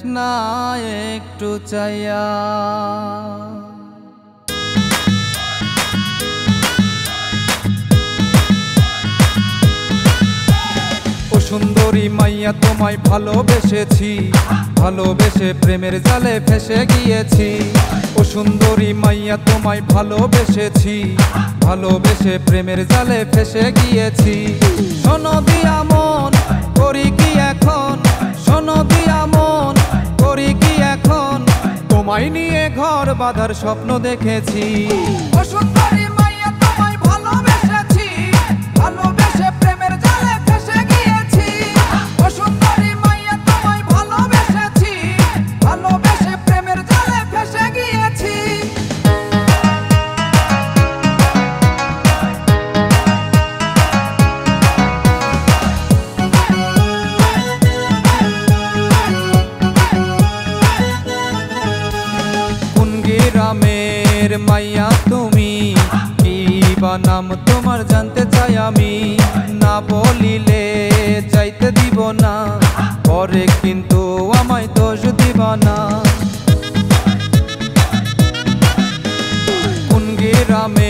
না একটু চাইয়া। ও সুন্দরী মাইয়া তোমায় ভালোবেসেছি, ভালোবেসে প্রেমের জালে ফেসে গিয়েছি। ও সুন্দরী মাইয়া তোমায় ভালোবেসেছি, ভালোবেসে প্রেমের জালে ফেসে গিয়েছি। শোনো দিয়া মন করি কি এখন, শোনো দিয়া মন করি কি এখন, তোমায় নিয়ে ঘর বাঁধার স্বপ্ন দেখেছি। ও সুন্দরী মাইয়া তোমায় ভালোবেসেছি, ভালোবেসে প্রেমের জালে ফেসে গিয়েছি। ও সুন্দরী মাইয়া তোমায় ভালোবেসেছি, ভালোবেসে প্রেমের জালে ফেসে গিয়েছি। গ্রামের মাইয়া তুমি, কি বা নাম তোমার জানতে চাই আমি। না বলিলে যাইতে দিব না, পরে কিন্তু আমায় দোষ দিবা না। কোন গ্রামে